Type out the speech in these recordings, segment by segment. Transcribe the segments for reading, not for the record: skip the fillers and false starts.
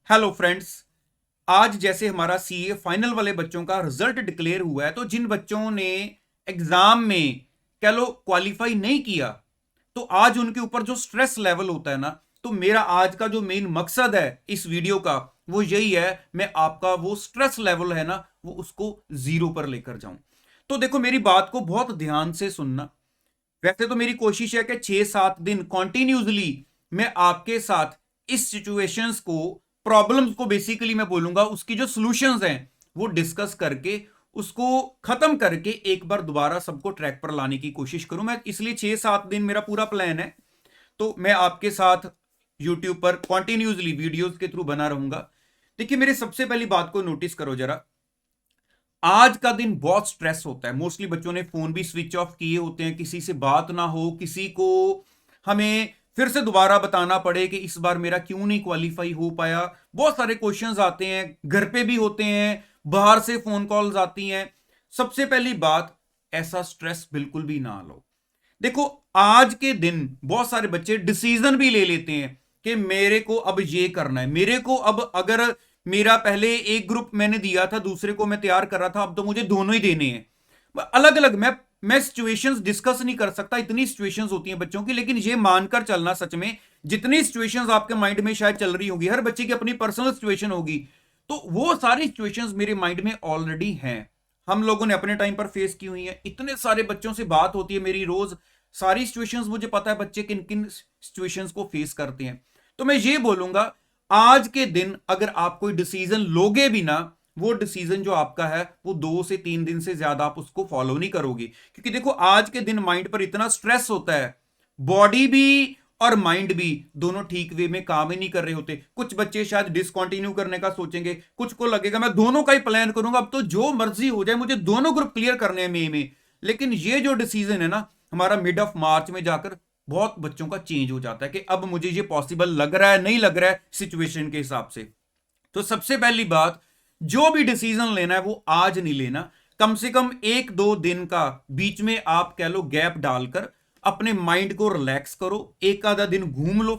Hello friends. आज जैसे हमारा सीए फाइनल वाले बच्चों का रिजल्ट डिक्लेयर हुआ है, तो जिन बच्चों ने एग्जाम में कह लो क्वालिफाई नहीं किया, तो आज उनके ऊपर जो स्ट्रेस लेवल होता है ना, तो मेरा आज का जो मेन मकसद है इस वीडियो का वो यही है, मैं आपका वो स्ट्रेस लेवल है ना वो उसको जीरो पर लेकर जाऊं। तो देखो, मेरी बात को बहुत ध्यान से सुनना। वैसे तो मेरी कोशिश है कि 6-7 दिन कॉन्टिन्यूसली मैं आपके साथ इस सिचुएशंस को, प्रॉब्लम्स को बेसिकली मैं बोलूंगा, उसकी जो सॉल्यूशंस हैं वो डिस्कस करके उसको खत्म करके एक बार दोबारा सबको ट्रैक पर लाने की कोशिश करूं मैं। इसलिए 6-7 दिन मेरा पूरा प्लान है। तो मैं आपके साथ यूट्यूब पर कॉन्टिन्यूसली वीडियोस के थ्रू बना रहूंगा। देखिए, मेरे सबसे पहली बात को नोटिस करो जरा। आज का दिन बहुत स्ट्रेस होता है। मोस्टली बच्चों ने फोन भी स्विच ऑफ किए होते हैं, किसी से बात ना हो, किसी को हमें फिर से दोबारा बताना पड़े कि इस बार मेरा क्यों नहीं क्वालिफाई हो पाया। बहुत सारे क्वेश्चंस आते हैं, घर पे भी होते हैं, बाहर से फोन कॉल्स आती हैं। सबसे पहली बात, ऐसा स्ट्रेस बिल्कुल भी ना लो। देखो, आज के दिन बहुत सारे बच्चे डिसीजन भी ले लेते हैं कि मेरे को अब ये करना है, मेरे को अब अगर मेरा पहले एक ग्रुप मैंने दिया था, दूसरे को मैं तैयार कर रहा था, अब तो मुझे दोनों ही देने हैं। अलग अलग मैं सिचुएशंस डिस्कस नहीं कर सकता, इतनी सिचुएशंस होती हैं बच्चों की। लेकिन ये मानकर चलना, सच में जितनी सिचुएशंस आपके माइंड में शायद चल रही होगी, हर बच्चे की अपनी पर्सनल सिचुएशन होगी, तो वो सारी सिचुएशंस मेरे माइंड में ऑलरेडी हैं। हम लोगों ने अपने टाइम पर फेस की हुई है। इतने सारे बच्चों से बात होती है मेरी रोज, सारी सिचुएशंस मुझे पता है बच्चे किन किन सिचुएशंस को फेस करते हैं। तो मैं ये बोलूंगा, आज के दिन अगर आप कोई डिसीजन लोगे भी ना, वो डिसीजन जो आपका है वो 2 से 3 दिन से ज्यादा आप उसको फॉलो नहीं करोगे। क्योंकि देखो, आज के दिन माइंड पर इतना स्ट्रेस होता है, बॉडी भी और माइंड भी दोनों ठीक वे में काम ही नहीं कर रहे होते। कुछ बच्चे शायद डिसकंटिन्यू करने का सोचेंगे, कुछ को लगेगा मैं दोनों का ही प्लान करूंगा, अब तो जो मर्जी हो जाए, मुझे दोनों ग्रुप क्लियर करने हैं मई में। लेकिन ये जो डिसीजन है ना, हमारा मिड ऑफ मार्च में जाकर बहुत बच्चों का चेंज हो जाता है कि अब मुझे ये पॉसिबल लग रहा है, नहीं लग रहा है सिचुएशन के हिसाब से। तो सबसे पहली बात, जो भी डिसीजन लेना है वो आज नहीं लेना। कम से कम 1-2 दिन का बीच में आप कह लो गैप डालकर अपने माइंड को रिलैक्स करो। एक आधा दिन घूम लो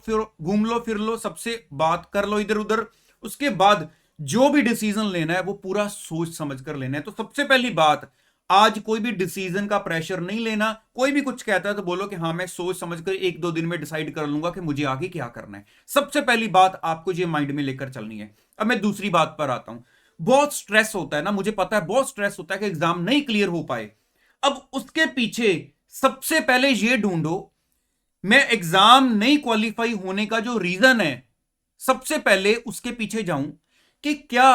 फिर लो, सबसे बात कर लो इधर उधर। उसके बाद जो भी डिसीजन लेना है वो पूरा सोच समझ कर लेना है। तो सबसे पहली बात, आज कोई भी डिसीजन का प्रेशर नहीं लेना। कोई भी कुछ कहता है तो बोलो कि हाँ, मैं सोच समझ कर 1-2 दिन में डिसाइड कर लूंगा कि मुझे आगे क्या करना है। सबसे पहली बात आपको ये माइंड में लेकर चलनी है। अब मैं दूसरी बात पर आता हूं। बहुत स्ट्रेस होता है ना, मुझे पता है बहुत स्ट्रेस होता है कि एग्जाम नहीं क्लियर हो पाए। अब उसके पीछे सबसे पहले यह ढूंढो, मैं एग्जाम नहीं क्वालिफाई होने का जो रीजन है, सबसे पहले उसके पीछे जाऊं कि क्या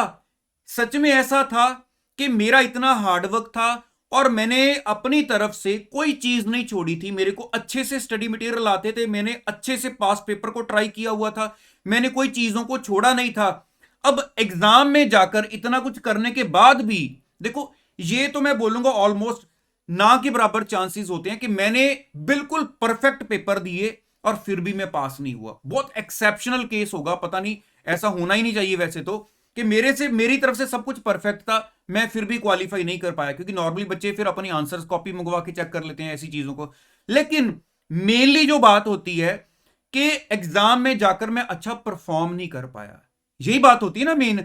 सच में ऐसा था कि मेरा इतना हार्डवर्क था और मैंने अपनी तरफ से कोई चीज नहीं छोड़ी थी। मेरे को अच्छे से स्टडी मटेरियल आते थे, मैंने अच्छे से पास पेपर को ट्राई किया हुआ था, मैंने कोई चीजों को छोड़ा नहीं था। अब एग्जाम में जाकर इतना कुछ करने के बाद भी देखो, ये तो मैं बोलूंगा ऑलमोस्ट ना के बराबर चांसेस होते हैं कि मैंने बिल्कुल परफेक्ट पेपर दिए और फिर भी मैं पास नहीं हुआ। बहुत एक्सेप्शनल केस होगा, पता नहीं, ऐसा होना ही नहीं चाहिए वैसे तो, कि मेरी तरफ से सब कुछ परफेक्ट था, मैं फिर भी क्वालिफाई नहीं कर पाया। क्योंकि नॉर्मली बच्चे फिर अपनी आंसर्स कॉपी मंगवा के चेक कर लेते हैं ऐसी चीजों को। लेकिन मेनली जो बात होती है कि एग्जाम में जाकर मैं अच्छा परफॉर्म नहीं कर पाया, यही बात होती है ना मेन।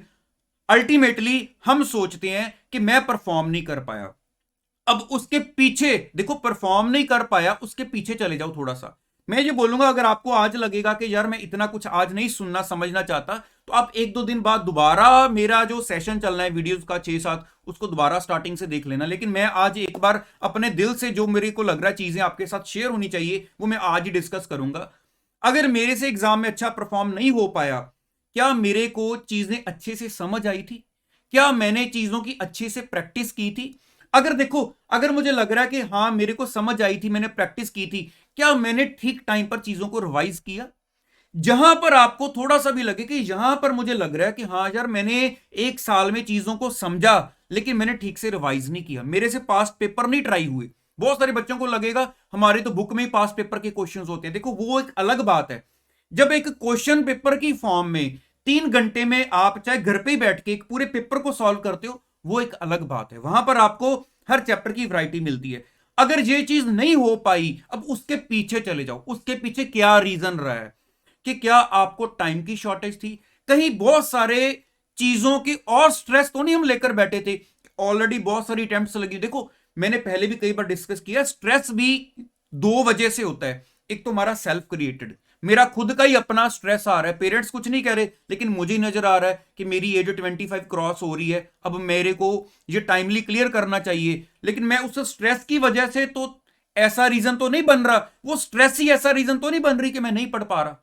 अल्टीमेटली हम सोचते हैं कि मैं परफॉर्म नहीं कर पाया। अब उसके पीछे देखो, परफॉर्म नहीं कर पाया, उसके पीछे चले जाओ थोड़ा सा। मैं ये बोलूंगा, अगर आपको आज लगेगा कि यार मैं इतना कुछ आज नहीं सुनना समझना चाहता, तो आप 1-2 दिन बाद दोबारा मेरा जो सेशन चलना है वीडियोस का 6-7, उसको दोबारा स्टार्टिंग से देख लेना। लेकिन मैं आज एक बार अपने दिल से जो मेरे को लग रहा है चीजें आपके साथ शेयर होनी चाहिए, वो मैं आज ही डिस्कस करूंगा। अगर मेरे से एग्जाम में अच्छा परफॉर्म नहीं हो पाया, क्या मेरे को चीजें अच्छे से समझ आई थी? क्या मैंने चीजों की अच्छे से प्रैक्टिस की थी? अगर देखो, अगर मुझे लग रहा है कि हाँ मेरे को समझ आई थी, मैंने प्रैक्टिस की थी, क्या मैंने ठीक टाइम पर चीजों को रिवाइज किया? जहां पर आपको थोड़ा सा भी लगे कि यहां पर मुझे लग रहा है कि हाँ यार, मैंने 1 साल में चीजों को समझा लेकिन मैंने ठीक से रिवाइज नहीं किया, मेरे से पास्ट पेपर नहीं ट्राई हुए। बहुत सारे बच्चों को लगेगा हमारे तो बुक में ही पास्ट पेपर के क्वेश्चंस होते हैं। देखो, वो एक अलग बात है। जब एक क्वेश्चन पेपर की फॉर्म में 3 घंटे में आप चाहे घर पे ही बैठ के एक पूरे पेपर को सॉल्व करते हो, वो एक अलग बात है। वहां पर आपको हर चैप्टर की वैरायटी मिलती है। अगर ये चीज नहीं हो पाई, अब उसके पीछे चले जाओ, उसके पीछे क्या रीजन रहा है। कि क्या आपको टाइम की शॉर्टेज थी, कहीं बहुत सारे चीजों की और स्ट्रेस तो नहीं हम लेकर बैठे थे, ऑलरेडी बहुत सारी अटेम्प्ट्स लगी। देखो मैंने पहले भी कई बार डिस्कस किया, स्ट्रेस भी दो वजह से होता है। एक तो हमारा सेल्फ क्रिएटेड, मेरा खुद का ही अपना स्ट्रेस आ रहा है, पेरेंट्स कुछ नहीं कह रहे लेकिन मुझे ही नजर आ रहा है कि मेरी एज 25 क्रॉस हो रही है, अब मेरे को ये टाइमली क्लियर करना चाहिए, लेकिन मैं उस स्ट्रेस की वजह से तो ऐसा रीजन तो नहीं बन रहा, वो स्ट्रेस ही ऐसा रीजन तो नहीं बन रही कि मैं नहीं पढ़ पा रहा।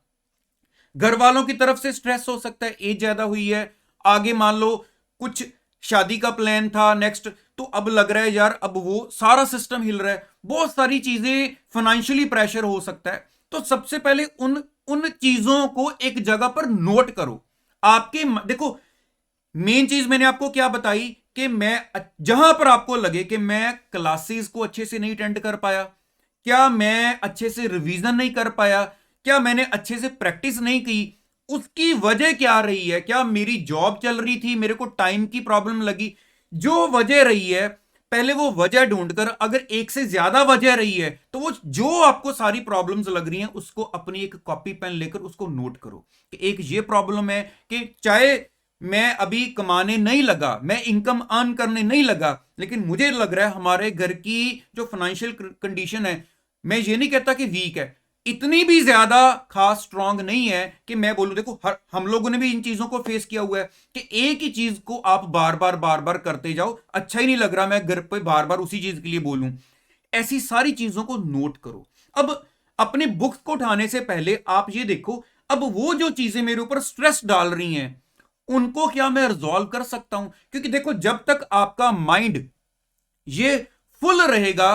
घर वालों की तरफ से स्ट्रेस हो सकता है, एज ज्यादा हुई है, आगे मान लो कुछ शादी का प्लान था नेक्स्ट, तो अब लग रहा है यार अब वो सारा सिस्टम हिल रहा है, बहुत सारी चीजें, फाइनेंशियली प्रेशर हो सकता है। तो सबसे पहले उन उन चीजों को एक जगह पर नोट करो। आपके देखो मेन चीज मैंने आपको क्या बताई कि मैं जहां पर आपको लगे कि मैं क्लासेस को अच्छे से नहीं अटेंड कर पाया, क्या मैं अच्छे से रिवीजन नहीं कर पाया, क्या मैंने अच्छे से प्रैक्टिस नहीं की, उसकी वजह क्या रही है, क्या मेरी जॉब चल रही थी, मेरे को टाइम की प्रॉब्लम लगी, जो वजह रही है पहले वो वजह ढूंढकर, अगर एक से ज्यादा वजह रही है तो वो जो आपको सारी प्रॉब्लम्स लग रही हैं उसको अपनी एक कॉपी पेन लेकर उसको नोट करो कि एक ये प्रॉब्लम है कि चाहे मैं अभी कमाने नहीं लगा, मैं इनकम अर्न करने नहीं लगा, लेकिन मुझे लग रहा है हमारे घर की जो फाइनेंशियल कंडीशन है, मैं ये नहीं कहता कि वीक है, इतनी भी ज्यादा खास स्ट्रांग नहीं है कि मैं बोलूं। देखो हम लोगों ने भी इन चीजों को फेस किया हुआ है कि एक ही चीज को आप बार बार करते जाओ, अच्छा ही नहीं लग रहा मैं घर पे बार बार उसी चीज के लिए बोलूं। ऐसी सारी चीजों को नोट करो। अब अपने बुक्स को उठाने से पहले आप ये देखो, अब वो जो चीजें मेरे ऊपर स्ट्रेस डाल रही हैं उनको क्या मैं रिजॉल्व कर सकता हूं, क्योंकि देखो जब तक आपका माइंड ये फुल रहेगा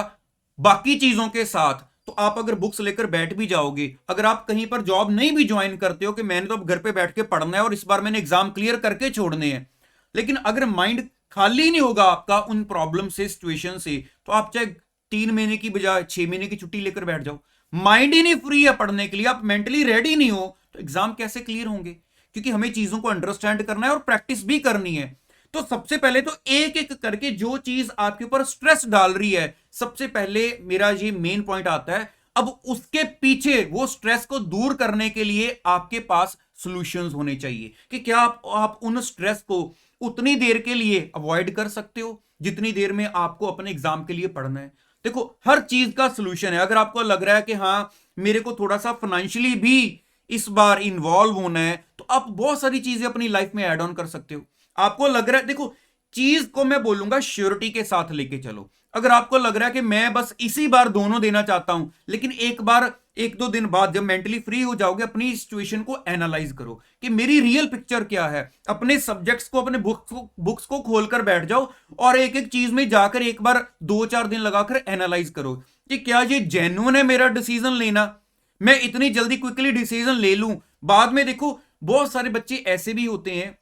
बाकी चीजों के साथ, तो आप अगर बुक्स लेकर बैठ भी जाओगे, अगर आप कहीं पर जॉब नहीं भी ज्वाइन करते हो कि मैंने तो अब घर पे बैठ के पढ़ना है और इस बार मैंने एग्जाम क्लियर करके छोड़ने हैं, लेकिन अगर माइंड खाली नहीं होगा आपका उन प्रॉब्लम से, सिचुएशन से, तो आप चाहे 3 महीने की बजाय 6 महीने की छुट्टी लेकर बैठ जाओ, माइंड ही नहीं फ्री है पढ़ने के लिए, आप मेंटली रेडी नहीं हो, तो एग्जाम कैसे क्लियर होंगे? क्योंकि हमें चीजों को अंडरस्टैंड करना है और प्रैक्टिस भी करनी है। तो सबसे पहले तो एक एक करके जो चीज आपके ऊपर स्ट्रेस डाल रही है, सबसे पहले मेरा ये मेन पॉइंट आता है, अब उसके पीछे वो स्ट्रेस को दूर करने के लिए आपके पास सॉल्यूशंस होने चाहिए कि क्या आप उन स्ट्रेस को उतनी देर के लिए अवॉइड कर सकते हो जितनी देर में आपको अपने एग्जाम के लिए पढ़ना है। देखो हर चीज का सॉल्यूशन है। अगर आपको लग रहा है कि हाँ मेरे को थोड़ा सा फाइनेंशियली भी इस बार इन्वॉल्व होना है, तो आप बहुत सारी चीजें अपनी लाइफ में ऐड ऑन कर सकते हो। आपको लग रहा है, देखो चीज को मैं बोलूंगा श्योरिटी के साथ लेके चलो। अगर आपको लग रहा है कि मैं बस इसी बार दोनों देना चाहता हूं, लेकिन एक बार 1-2 दिन बाद जब मेंटली फ्री हो जाओगे अपनी सिचुएशन को एनालाइज करो कि मेरी रियल पिक्चर क्या है, अपने सब्जेक्ट्स को, अपने बुक्स को खोलकर बैठ जाओ और एक एक चीज में जाकर एक बार 2-4 दिन लगाकर एनालाइज करो कि क्या ये जेन्युइन है मेरा डिसीजन लेना, मैं इतनी जल्दी क्विकली डिसीजन ले लूं। बाद में देखो बहुत सारे बच्चे ऐसे भी होते हैं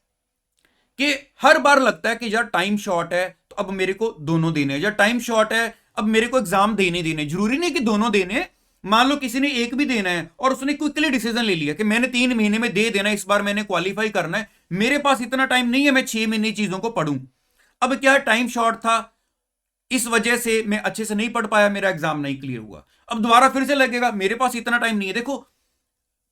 कि हर बार लगता है कि यार टाइम शॉर्ट है तो अब मेरे को दोनों देने हैं, या टाइम शॉर्ट है अब मेरे को एग्जाम देने, जरूरी नहीं कि दोनों देने। मान लो किसी ने एक भी देना है और उसने क्विकली डिसीजन ले लिया कि मैंने 3 महीने में दे देना, इस बार मैंने क्वालिफाई करना है, मेरे पास इतना टाइम नहीं है मैं 6 महीने चीजों को पढ़ूं। अब क्या टाइम शॉर्ट था, इस वजह से मैं अच्छे से नहीं पढ़ पाया, मेरा एग्जाम नहीं क्लियर हुआ, अब दोबारा फिर से लगेगा मेरे पास इतना टाइम नहीं है। देखो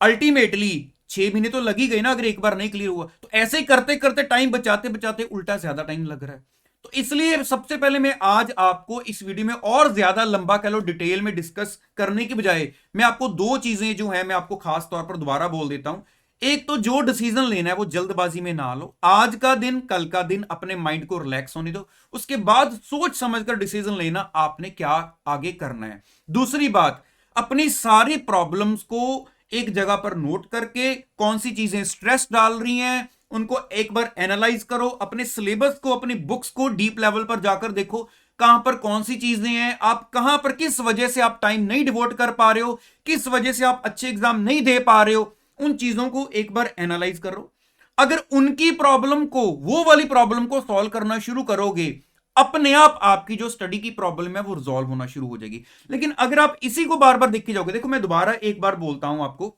अल्टीमेटली 6 महीने तो लग ही गए ना अगर एक बार नहीं क्लियर हुआ, तो ऐसे ही करते करते टाइम बचाते बचाते उल्टा ज्यादा टाइम लग रहा है। तो इसलिए सबसे पहले मैं आज आपको इस वीडियो में और ज्यादा लंबा कह लो डिटेल में डिस्कस करने की बजाय मैं आपको दो चीजें जो है मैं आपको खास तौर पर दोबारा बोल देता हूं। एक तो जो डिसीजन लेना है वो जल्दबाजी में ना लो, आज का दिन कल का दिन अपने माइंड को रिलैक्स होने दो, उसके बाद सोच समझकर डिसीजन लेना आपने क्या आगे करना है। दूसरी बात, अपनी सारी प्रॉब्लम्स को एक जगह पर नोट करके कौन सी चीजें स्ट्रेस डाल रही हैं उनको एक बार एनालाइज करो, अपने सिलेबस को, अपनी बुक्स को डीप लेवल पर जाकर देखो कहां पर कौन सी चीजें हैं, आप कहां पर किस वजह से आप टाइम नहीं डिवोट कर पा रहे हो, किस वजह से आप अच्छे एग्जाम नहीं दे पा रहे हो, उन चीजों को एक बार एनालाइज करो। अगर उनकी प्रॉब्लम को, वो वाली प्रॉब्लम को सॉल्व करना शुरू करोगे, अपने आप आपकी जो स्टडी की प्रॉब्लम है वो रिजॉल्व होना शुरू हो जाएगी। लेकिन अगर आप इसी को बार बार देखते जाओगे, देखो मैं दोबारा एक बार बोलता हूं आपको,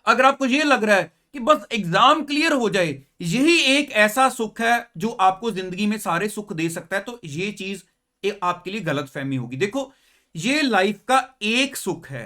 अगर आपको ये लग रहा है कि बस एग्जाम क्लियर हो जाए यही एक ऐसा सुख है जो आपको जिंदगी में सारे सुख दे सकता है, तो ये चीज आपके लिए गलत फहमी होगी। देखो ये लाइफ का एक सुख है,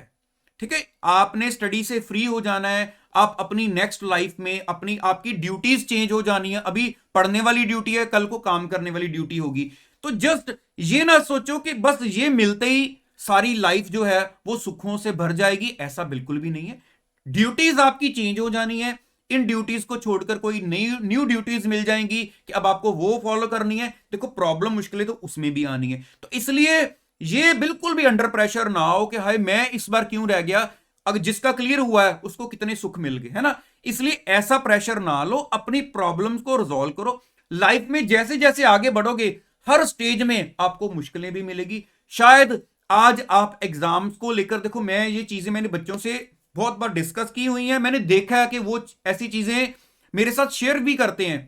ठीक है, आपने स्टडी से फ्री हो जाना है, आप अपनी नेक्स्ट लाइफ में आपकी ड्यूटीज चेंज हो जानी है। अभी पढ़ने वाली ड्यूटी है, कल को काम करने वाली ड्यूटी होगी। तो जस्ट ये ना सोचो कि बस ये मिलते ही सारी लाइफ जो है वो सुखों से भर जाएगी, ऐसा बिल्कुल भी नहीं है। ड्यूटीज आपकी चेंज हो जानी है, इन ड्यूटीज को छोड़कर कोई नई न्यू ड्यूटीज मिल जाएंगी कि अब आपको वो फॉलो करनी है। देखो प्रॉब्लम मुश्किलें तो उसमें भी आनी है, तो इसलिए ये बिल्कुल भी अंडर प्रेशर ना हो कि हाय मैं इस बार क्यों रह गया, अगर जिसका क्लियर हुआ है उसको कितने सुख मिल गए, है ना। इसलिए ऐसा प्रेशर ना लो, अपनी प्रॉब्लम्स को रिजॉल्व करो। लाइफ में जैसे जैसे आगे बढ़ोगे हर स्टेज में आपको मुश्किलें भी मिलेगी। शायद आज आप एग्जाम्स को लेकर, देखो मैं ये चीजें मैंने बच्चों से बहुत बार डिस्कस की हुई है, मैंने देखा है कि वो ऐसी चीजें मेरे साथ शेयर भी करते हैं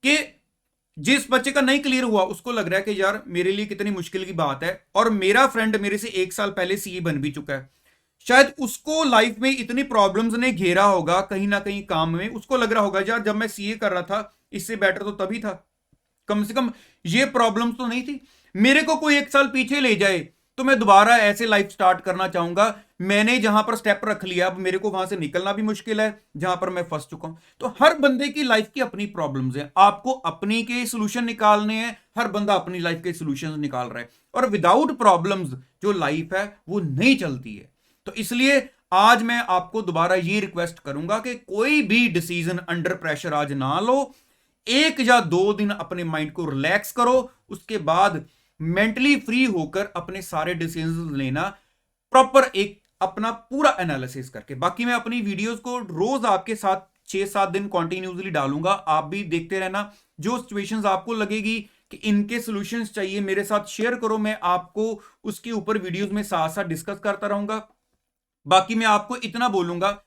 कि जिस बच्चे का नहीं क्लियर हुआ उसको लग रहा है कि यार मेरे लिए कितनी मुश्किल की बात है, और मेरा फ्रेंड मेरे से 1 साल पहले सीए बन भी चुका है, शायद उसको लाइफ में इतनी प्रॉब्लम्स ने घेरा होगा कहीं ना कहीं काम में, उसको लग रहा होगा यार जब मैं सीए कर रहा था इससे बेटर तो तभी था, कम से कम ये प्रॉब्लम्स तो नहीं थी। मेरे को कोई 1 साल पीछे ले जाए तो मैं दोबारा ऐसे लाइफ स्टार्ट करना चाहूंगा। मैंने जहां पर स्टेप रख लिया अब मेरे को वहां से निकलना भी मुश्किल है जहां पर मैं फंस चुका हूं। तो हर बंदे की लाइफ की अपनी प्रॉब्लम्स हैं, आपको अपनी के सॉल्यूशन निकालने हैं, हर बंदा अपनी लाइफ के सॉल्यूशन निकाल रहा है, और विदाउट प्रॉब्लम्स जो लाइफ है वो नहीं चलती है। तो इसलिए आज मैं आपको दोबारा ये रिक्वेस्ट करूंगा कि कोई भी डिसीजन अंडर प्रेशर आज ना लो, 1 या 2 दिन अपने माइंड को रिलैक्स करो, उसके बाद मेंटली फ्री होकर अपने सारे डिसीजन लेना, प्रॉपर एक अपना पूरा एनालिसिस करके। बाकी मैं अपनी वीडियोस को रोज आपके साथ 6-7 दिन कॉन्टिन्यूसली डालूंगा, आप भी देखते रहना। जो सिचुएशंस आपको लगेगी कि इनके सॉल्यूशंस चाहिए मेरे साथ शेयर करो, मैं आपको उसके ऊपर वीडियोस में साथ साथ डिस्कस करता रहूंगा। बाकी मैं आपको इतना बोलूंगा,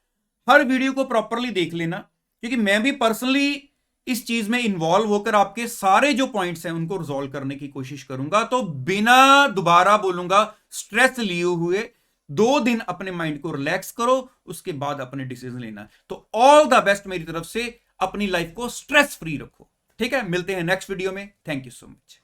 हर वीडियो को प्रॉपरली देख लेना, क्योंकि मैं भी पर्सनली इस चीज में इन्वॉल्व होकर आपके सारे जो पॉइंट्स हैं उनको रिजॉल्व करने की कोशिश करूंगा। तो बिना दोबारा बोलूंगा स्ट्रेस लिए हुए 2 दिन अपने माइंड को रिलैक्स करो, उसके बाद अपने डिसीजन लेना। तो ऑल द बेस्ट मेरी तरफ से, अपनी लाइफ को स्ट्रेस फ्री रखो। ठीक है, मिलते हैं नेक्स्ट वीडियो में। Thank you so much.